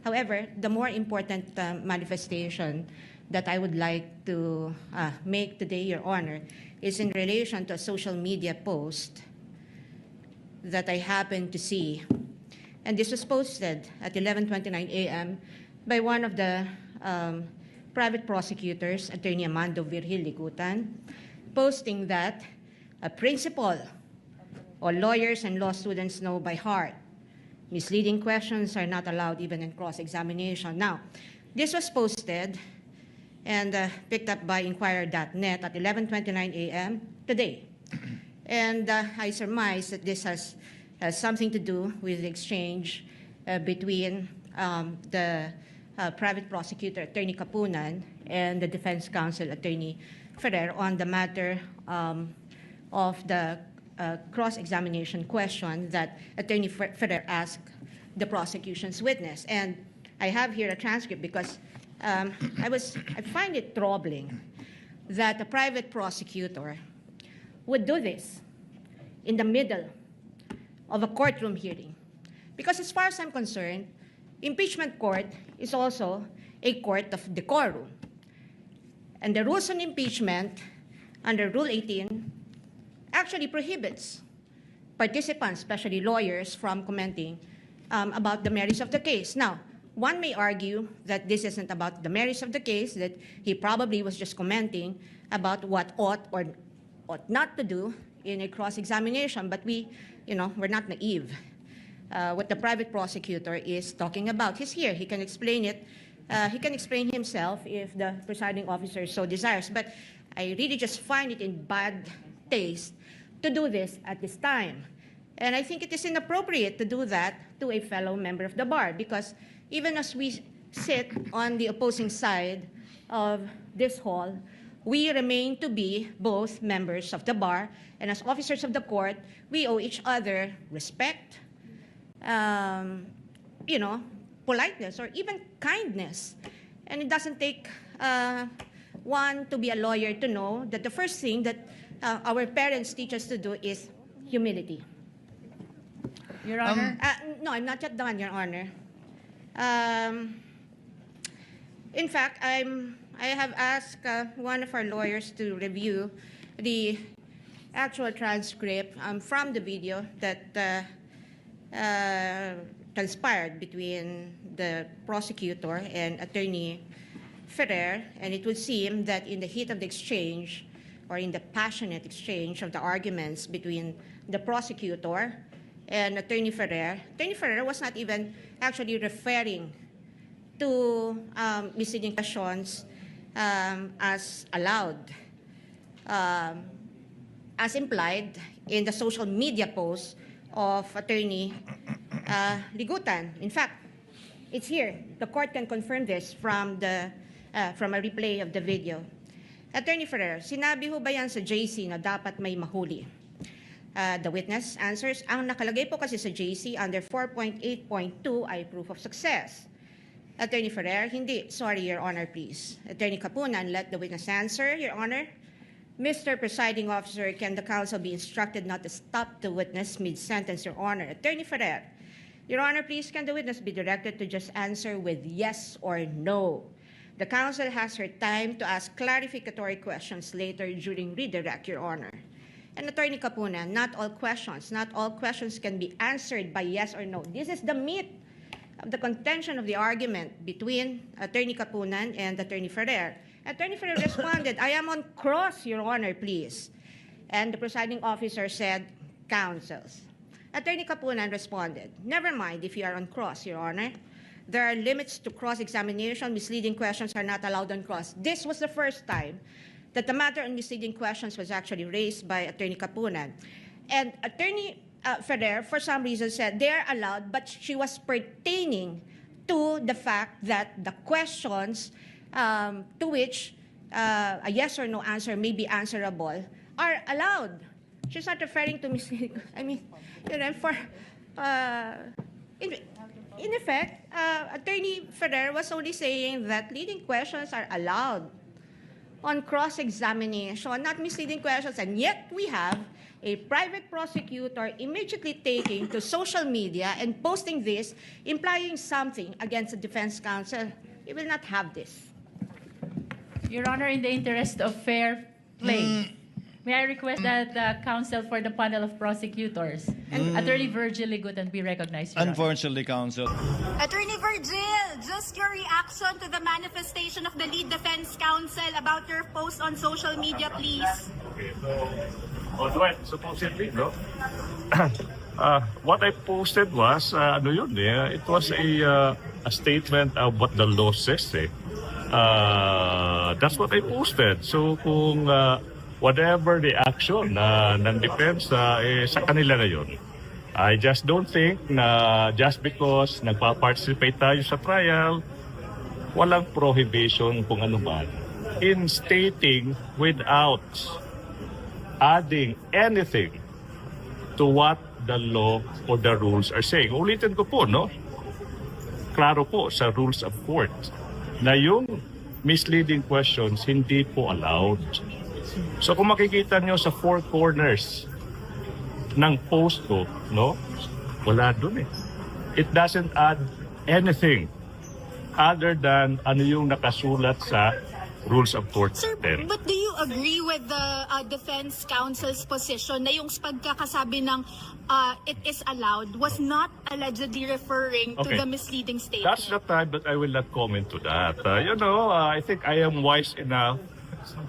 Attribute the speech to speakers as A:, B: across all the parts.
A: However, the more important manifestation that I would like to make today, Your Honor, is in relation to a social media post that I happened to see. And this was posted at 11:29 a.m. by one of the private prosecutors, Attorney Amando Virgil Ligutan, posting that a principal or lawyers and law students know by heart misleading questions are not allowed even in cross-examination. Now, this was posted and picked up by Inquirer.net at 11:29 a.m. today. And I surmise that this has something to do with the exchange between the private prosecutor, Attorney Kapunan, and the defense counsel, Attorney Ferrer, on the matter of the cross-examination question that Attorney Ferrer asked the prosecution's witness. And I have here a transcript because I find it troubling that a private prosecutor would do this in the middle of a courtroom hearing. Because as far as I'm concerned, impeachment court is also a court of decorum. And the rules on impeachment under Rule 18 actually prohibits participants, especially lawyers, from commenting about the merits of the case. Now, one may argue that this isn't about the merits of the case, that he probably was just commenting about what ought or ought not to do in a cross-examination, but we're not naive. What the private prosecutor is talking about, he's here, he can explain it. He can explain himself if the presiding officer so desires, but I really just find it in bad taste to do this at this time. And I think it is inappropriate to do that to a fellow member of the bar, because even as we sit on the opposing side of this hall, we remain to be both members of the bar, and as officers of the court, we owe each other respect, politeness, or even kindness. And it doesn't take one to be a lawyer to know that the first thing that our parents teach us to do is humility.
B: Your Honor?
A: No, I'm not yet done, Your Honor. In fact, I have asked one of our lawyers to review the actual transcript from the video that transpired between the prosecutor and Attorney Ferrer, and it would seem that in the heat of the exchange, or in the passionate exchange of the arguments between the prosecutor and Attorney Ferrer was not even actually referring to misleading questions as allowed, as implied in the social media post of Attorney Ligutan. In fact, it's here. The court can confirm this from a replay of the video. Attorney Ferrer, sinabi ho ba yan sa JC na dapat may mahuli? The witness answers, ang nakalagay po kasi sa JC under 4.8.2 ay proof of success. Attorney Ferrer, hindi. Sorry, Your Honor, please. Attorney Kapunan, let the witness answer, Your Honor. Mr. Presiding Officer, can the counsel be instructed not to stop the witness mid-sentence, Your Honor? Attorney Ferrer, Your Honor, please, can the witness be directed to just answer with yes or no? The counsel has her time to ask clarificatory questions later during redirect, Your Honor. And Attorney Kapunan, not all questions can be answered by yes or no. This is the meat of the contention of the argument between Attorney Kapunan and Attorney Ferrer. Attorney Ferrer responded, I am on cross, Your Honor, please. And the presiding officer said, counsels. Attorney Kapunan responded, never mind if you are on cross, Your Honor. There are limits to cross-examination. Misleading questions are not allowed on cross. This was the first time that the matter on misleading questions was actually raised by Attorney Kapunan. And Attorney Ferrer, for some reason, said they are allowed, but she was pertaining to the fact that the questions to which a yes or no answer may be answerable are allowed. She's not referring to misleading. I mean, in effect, Attorney Ferrer was only saying that leading questions are allowed on cross-examination, not misleading questions, and yet we have a private prosecutor immediately taking to social media and posting this, implying something against the defense counsel. We will not have this.
B: Your Honor, in the interest of fair play, may I request that the counsel for the panel of prosecutors, Attorney Virgil Ligutan, be recognized, Your Honor.
C: Unfortunately, counsel.
D: Attorney Virgil, just your reaction to the manifestation of the lead defense counsel about your post on social media, please.
E: Okay, so, right, supposedly, no? What I posted was, it was a statement of what the law says, eh. That's what I posted. So kung whatever the action ng defense, sa kanila na yun. I just don't think na just because nagpa-participate tayo sa trial, walang prohibition kung ano man in stating without adding anything to what the law or the rules are saying. Ulitin ko po, no? Klaro po sa rules of court na yung misleading questions hindi po allowed. So kung makikita nyo sa four corners ng post ko, no? Wala dun eh. It doesn't add anything other than ano yung nakasulat sa rules of court.
D: Sir, but do you agree with the defense counsel's position na yung pagkakasabi ng it is allowed was not allegedly referring to
E: Okay.
D: the misleading statement?
E: That's the time that I will not comment to that. I think I am wise enough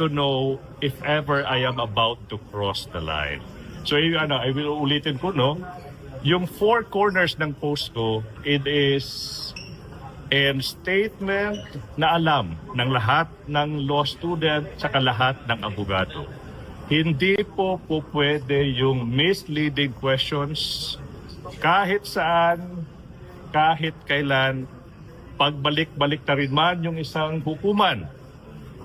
E: to know if ever I am about to cross the line. So, I will ulitin ko, no? Yung four corners ng post ko, it is a statement na alam ng lahat ng law student saka lahat ng abogado. Hindi po pwede yung misleading questions kahit saan, kahit kailan, pagbalik-balik na rin man yung isang hukuman.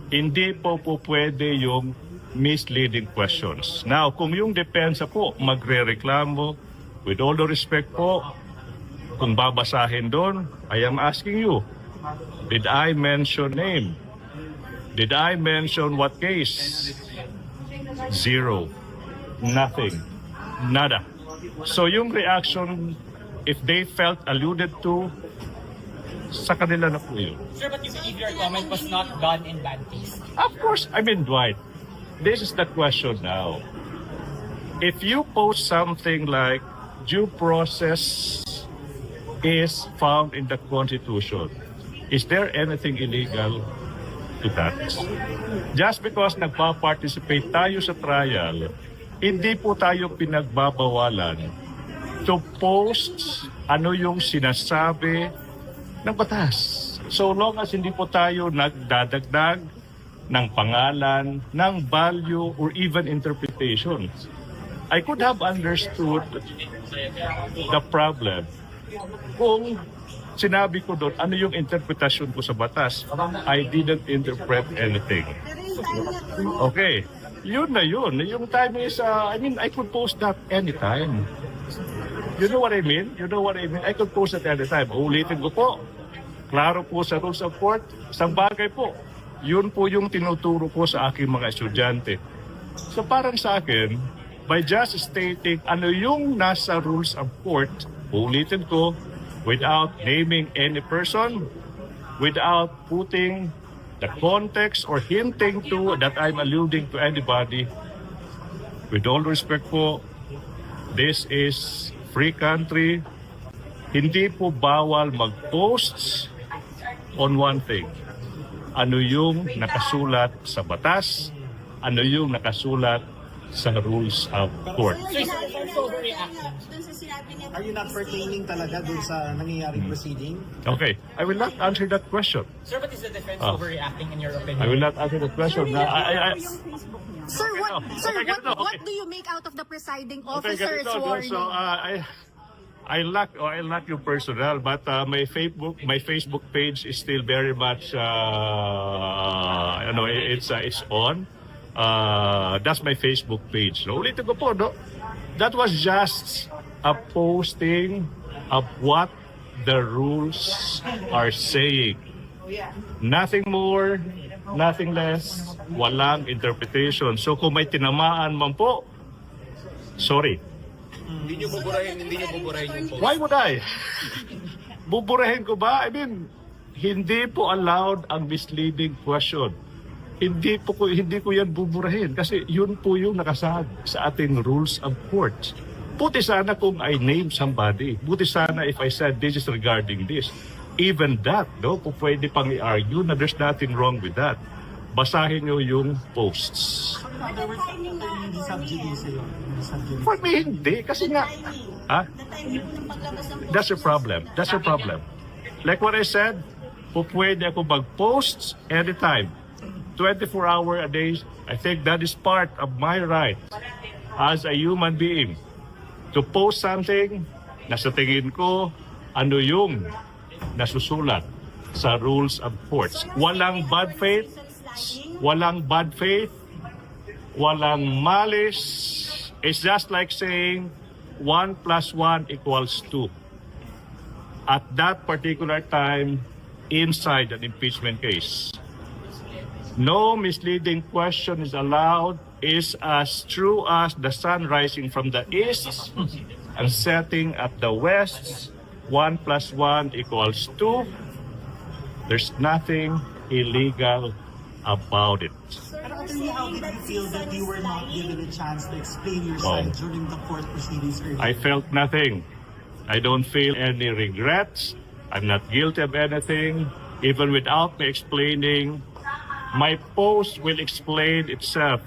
E: Hindi po pwede yung misleading questions. Now, kung yung depensa po magre-reklamo, with all the respect po, kung babasahin doon, I am asking you, did I mention name? Did I mention what case? Zero. Nothing. Nada. So yung reaction, if they felt alluded to, sa kanila na po yun.
F: Sir, but you believe your comment was not done in bad taste?
E: Of course, Dwight, this is the question now. If you post something like due process is found in the Constitution, is there anything illegal to that? Just because nagpa-participate tayo sa trial, hindi po tayo pinagbabawalan to post ano yung sinasabi ng batas. So long as hindi po tayo nagdadagdag ng pangalan, ng value, or even interpretation. I could have understood the problem kung sinabi ko doon, ano yung interpretasyon ko sa batas? I didn't interpret anything. Okay. Yun na yun. Yung time is, I could post that anytime. You know what I mean? I could post it anytime. Ulitin ko po. Klaro po sa rules of court. Isang bagay po. Yun po yung tinuturo ko sa aking mga estudyante. So parang sa akin, by just stating ano yung nasa rules of court, ulitin ko, without naming any person, without putting the context or hinting to that I'm alluding to anybody, with all respect po, this is free country. Hindi po bawal mag-post on one thing. Ano yung nakasulat sa batas, ano yung nakasulat sa rules of court.
G: Are you not pertaining talaga dun sa nangyayaring proceeding?
E: Okay, I will not answer that question.
F: Sir, but is the defense overreacting in your opinion?
E: I will not answer that question.
D: Sir,
E: ganito,
D: what
E: okay.
D: do you make out of the presiding
E: Okay,
D: officer's
E: ganito, no?
D: warning?
E: So I lack your personal, but my Facebook page is still very much it's on. That's my Facebook page. No, ulitin ko po, no? That was just a posting of what the rules are saying. Nothing more, nothing less, walang interpretation. So kung may tinamaan man po Sorry.
C: Hindi nyo buburahin yung post.
E: Why would I? Buburahin ko ba? I mean, hindi po allowed ang misleading question. Hindi ko yan buburahin kasi yun po yung nakasad sa ating rules of court. Buti sana kung I name somebody. Buti sana if I said this is regarding this. Even that, no? Kung pwede pang i-argue na there's nothing wrong with that. Basahin nyo yung posts.
G: Hindi sub-judice yun.
E: For me, hindi. Kasi nga, that's a problem. That's a problem. Like what I said, pwede ako mag-post anytime. 24 hours a day. I think that is part of my right as a human being to post something na sa tingin ko ano yung nasusulat sa rules of courts. Walang bad faith, walang malice. It's just like saying 1 + 1 = 2. At that particular time, inside an impeachment case. No misleading question is allowed is as true as the sun rising from the east and setting at the west. 1 + 1 = 2. There's nothing illegal about it.
G: Pero actually, how did you feel that you were not given a chance to explain your side during the court proceedings earlier?
E: I felt nothing. I don't feel any regrets. I'm not guilty of anything. Even without me explaining, my post will explain itself